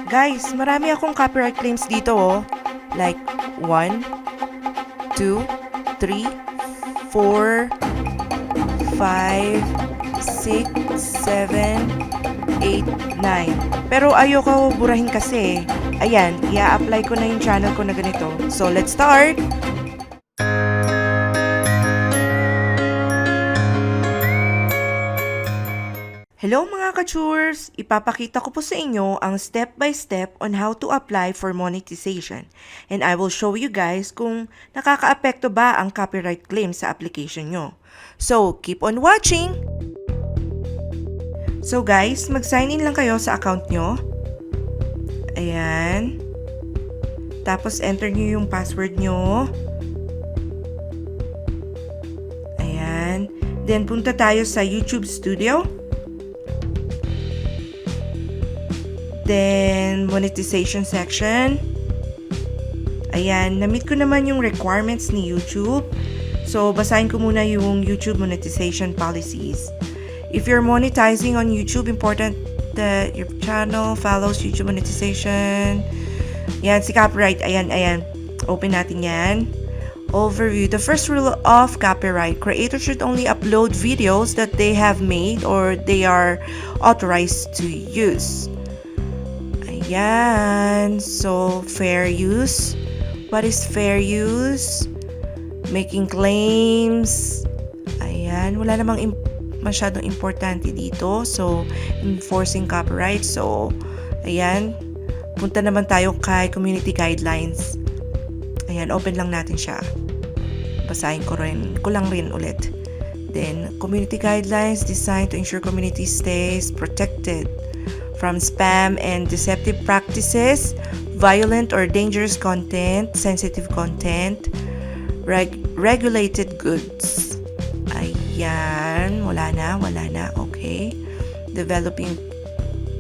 Guys, marami akong copyright claims dito oh. Like 1, 2, 3, 4, 5, 6, 7, 8, 9. Pero ayoko burahin kasi. Ayan, i-apply ko na yung channel ko na ganito. So, let's start! Hello mga ka-churs! Ipapakita ko po sa inyo ang step-by-step on how to apply for monetization. And I will show you guys kung nakaka-apekto ba ang copyright claim sa application nyo. So, keep on watching! So guys, mag-sign in lang kayo sa account nyo. Ayan. Tapos enter nyo yung password nyo. Ayan. Then punta tayo sa YouTube Studio. Then, monetization section. Ayan, na-meet ko naman yung requirements ni YouTube. So, basahin ko muna yung YouTube monetization policies. If you're monetizing on YouTube, important that your channel follows YouTube monetization. Yan, si copyright. Ayan. Open natin yan. Overview. The first rule of copyright. Creators should only upload videos that they have made or they are authorized to use. Ayan. So, fair use. What is fair use? Making claims. Ayan. Wala namang masyadong importante dito. So, enforcing copyright. So, ayan. Punta naman tayo kay community guidelines. Ayan. Open lang natin siya. Basahin ko lang rin ulit. Then, community guidelines designed to ensure community stays protected from spam and deceptive practices, violent or dangerous content, sensitive content, regulated goods. Ayan, wala na. Okay. Developing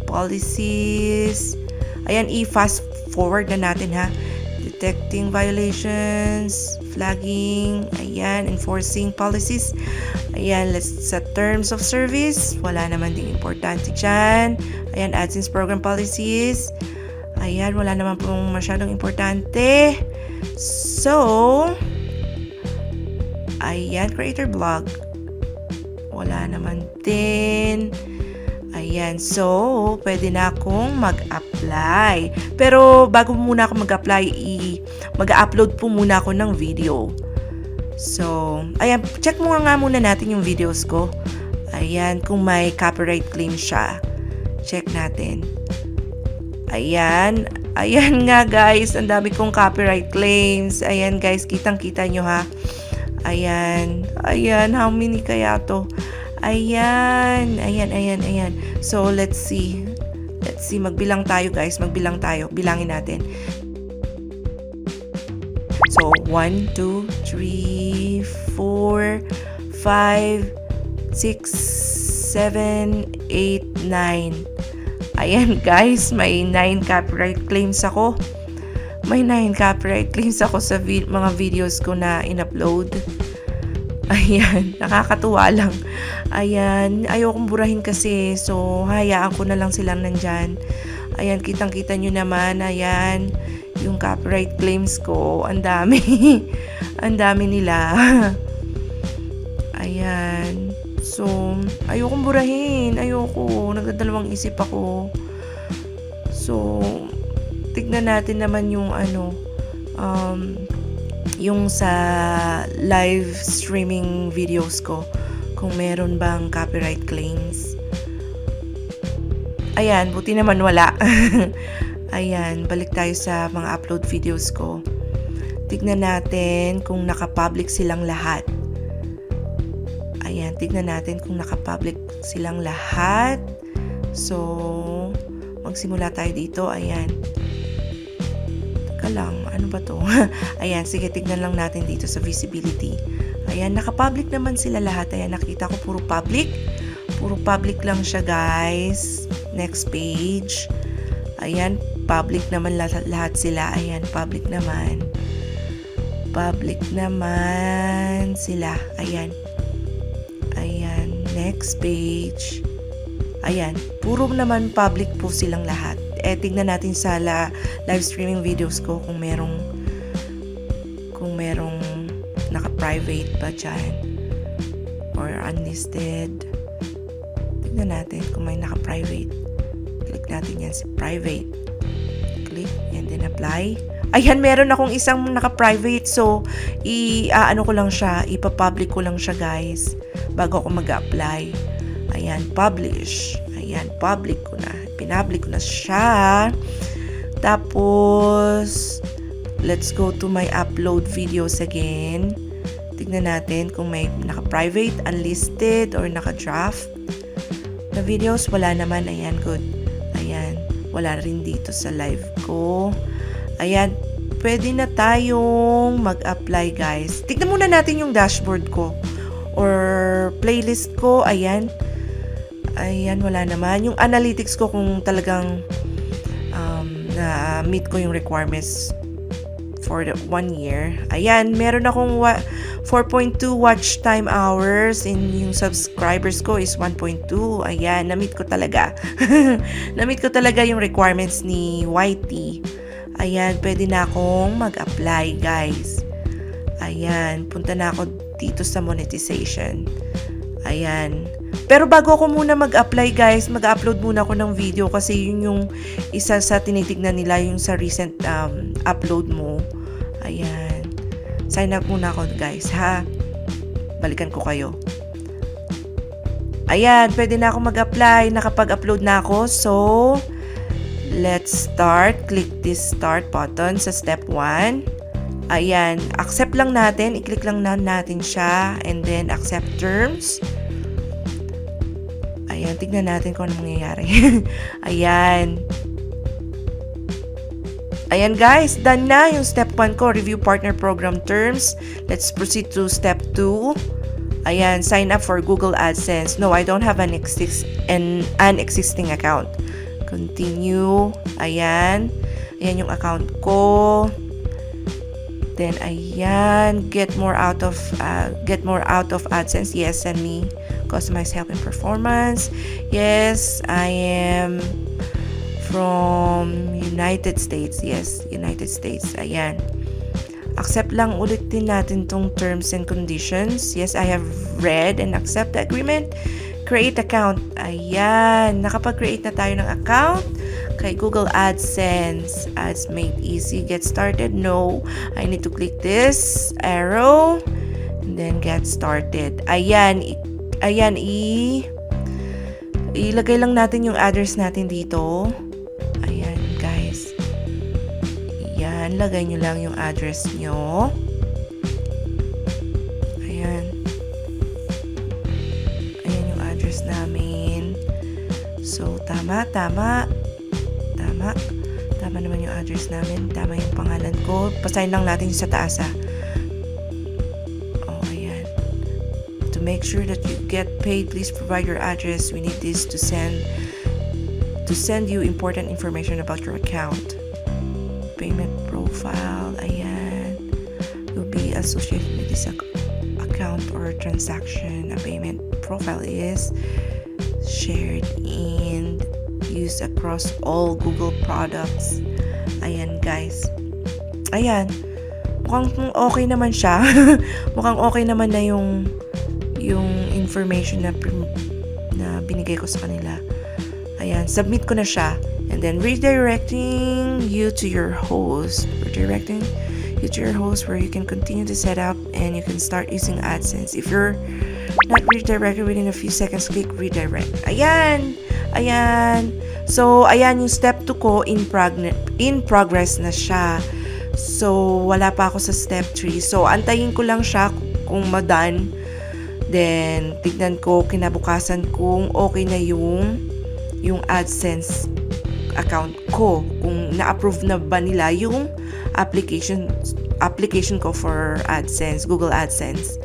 policies. Ayan, i-fast forward na natin ha. Detecting violations, flagging, ayan, enforcing policies. Ayan, let's set terms of service. Wala naman ding importante dyan. Ayan, Adsense program policies. Ayan, wala naman pong masyadong importante. So, ayan, creator blog. Wala naman din. Ayan, so, pwede na akong mag-apply. Pero, bago muna ako mag-apply, mag-upload po muna ako ng video. So, ayan, check nga muna natin yung videos ko. Ayan, kung may copyright claim siya. Check natin. Ayan nga guys, ang dami kong copyright claims. Ayan guys, kitang-kita nyo ha. Ayan, how many kaya to? Ayan. So, let's see, magbilang tayo guys, bilangin natin. So, 1, 2, 3, 4, 5, 6, 7, 8, 9. Ayan guys, may 9 copyright claims ako. Sa mga videos ko na in-upload. Ayan, nakakatuwa lang. Ayan, ayokong burahin kasi. So, hayaan ko na lang silang nandyan. Ayan, kitang-kita nyo naman. Ayan, yung copyright claims ko. Ang dami. Ang dami nila. Ayan. So, ayokong burahin. Nagdadalawang isip ako. So, tignan natin naman yung yung sa live streaming videos ko. Kung meron bang copyright claims. Ayan, buti naman wala. Ayan, balik tayo sa mga upload videos ko. Tignan natin kung naka-public silang lahat. Ayan, tignan natin kung naka-public silang lahat. So, magsimula tayo dito. Ayan. Teka lang, ano ba to? Ayan, sige, tignan lang natin dito sa visibility. Ayan, naka-public naman sila lahat. Ayan, nakita ko puro public. Puro public lang siya, guys. Next page. Ayan, public naman lahat sila. Ayan, public naman. Public naman sila. Ayan. Next page. Ayan, puro naman public po silang lahat. tignan natin sa live streaming videos ko kung merong naka-private ba dyan or unlisted. Tignan natin kung may naka-private. Click natin yan sa private. Click and then apply. Ayan, meron akong isang naka-private. So, ko lang siya, ipapublic ko lang siya, guys, bago ako mag-apply. Ayan, publish. Ayan, public ko na. Pinablic ko na siya. Tapos, let's go to my upload videos again. Tignan natin kung may naka-private, unlisted, or naka-draft na videos. Wala naman. Ayan, good. Ayan, wala rin dito sa live ko. Ayan, pwede na tayong mag-apply, guys. Tignan muna natin yung dashboard ko or playlist ko. Ayan. Ayan, wala naman. Yung analytics ko kung talagang na-meet ko yung requirements for the 1 year. Ayan, meron akong 4.2 watch time hours and yung subscribers ko is 1.2. Ayan, na-meet ko talaga. Na-meet ko talaga yung requirements ni YT. Ayan, pwede na akong mag-apply, guys. Ayan, punta na ako dito sa monetization. Ayan. Pero bago ako muna mag-apply, guys, mag-upload muna ako ng video kasi yun yung isa sa tinitignan nila, yung sa recent upload mo. Ayan. Sign up muna ako, guys, ha? Balikan ko kayo. Ayan, pwede na ako mag-apply. Nakapag-upload na ako. So, let's start. Click this start button sa step 1. Ayan, accept lang natin. I-click lang natin siya and then accept terms. Ayan, tignan natin kung ano mangyayari. Ayan. Ayan, guys, done na yung step 1 ko, review partner program terms. Let's proceed to step 2. Ayan, sign up for Google Adsense. No, I don't have an existing account. Continue. Ayan. Ayan yung account ko. Then, ayan. Get more out of Adsense. Yes, send me customized help and performance. Yes, I am from United States. Yes, United States. Ayan. Accept lang ulit din natin tong terms and conditions. Yes, I have read and accept the agreement. Create account. Ayan. Nakapag-create na tayo ng account kay Google AdSense. Ads made easy. Get started. No. I need to click this arrow and then get started. Ayan. Ayan. Ilagay lang natin yung address natin dito. Ayan, guys. Ayan. Lagay nyo lang yung address nyo. Ayan. Ayan yung address namin. So, tama naman yung address namin. Tama yung pangalan ko. Pasign lang natin sa taas, ha. Oh, ayan. To make sure that you get paid, please provide your address. We need this to send you important information about your account. Payment profile. Ayan. Will be associated with this account or transaction. A payment profile is shared and used across all Google products. Ayan, guys. Ayan. Mukhang okay naman siya. Mukhang okay naman na yung information na binigay ko sa kanila. Ayan. Submit ko na siya. And then redirecting you to your host. Redirecting you to your host where you can continue to set up and you can start using AdSense. If you're not redirected within a few seconds, click redirect. Ayan. Ayan. So, ayan yung step 2 ko, in progress na siya. So, wala pa ako sa step 3. So, antayin ko lang siya kung madan. Then, tignan ko kinabukasan kung okay na yung AdSense account ko. Kung na-approve na ba nila yung application ko for AdSense, Google AdSense.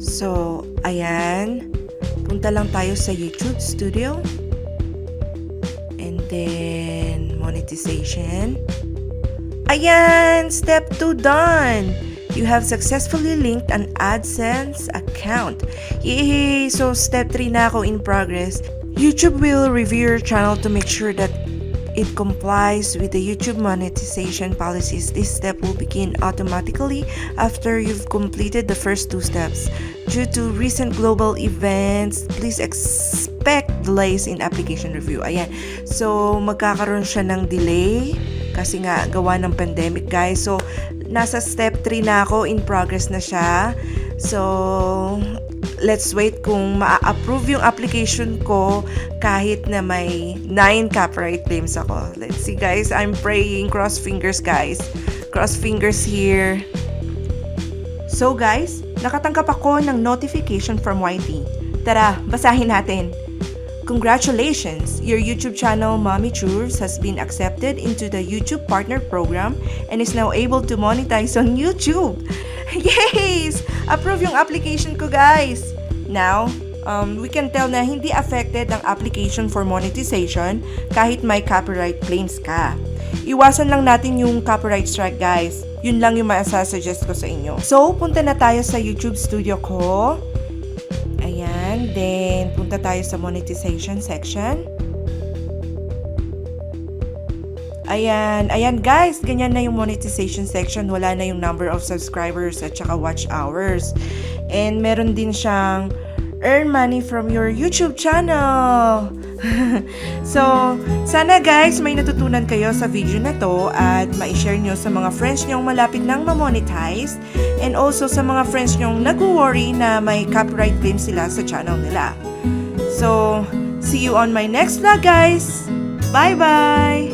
So, ayan. Punta lang tayo sa YouTube Studio. And then, monetization. Ayan! Step 2 done! You have successfully linked an Adsense account. Yay! So step 3 na ako in progress. YouTube will review your channel to make sure that it complies with the YouTube monetization policies. This step will begin automatically after you've completed the first 2 steps. Due to recent global events, please expect delays in application review. Ayan. So, magkakaroon siya ng delay kasi nga gawa ng pandemic, guys. So, nasa step 3 na ako, in progress na siya. So, let's wait kung ma-approve yung application ko kahit na may 9 copyright claims ako. Let's see, guys. I'm praying. Cross fingers, guys. Cross fingers here. So, guys, nakatanggap ako ng notification from YT. Tara, basahin natin. Congratulations! Your YouTube channel, Mommy Churves, has been accepted into the YouTube Partner Program and is now able to monetize on YouTube. Yes! Approve yung application ko, guys! Now, we can tell na hindi affected ang application for monetization kahit may copyright claims ka. Iwasan lang natin yung copyright strike, guys. Yun lang yung masasuggest ko sa inyo. So, punta na tayo sa YouTube studio ko. Ayan, then punta tayo sa monetization section. Ayan guys, ganyan na yung monetization section. Wala na yung number of subscribers at saka watch hours. And meron din siyang earn money from your YouTube channel. So, sana guys may natutunan kayo sa video na to at ma-share nyo sa mga friends nyong malapit nang ma-monetize and also sa mga friends nyong nag-worry na may copyright claim sila sa channel nila. So, see you on my next vlog, guys. Bye-bye!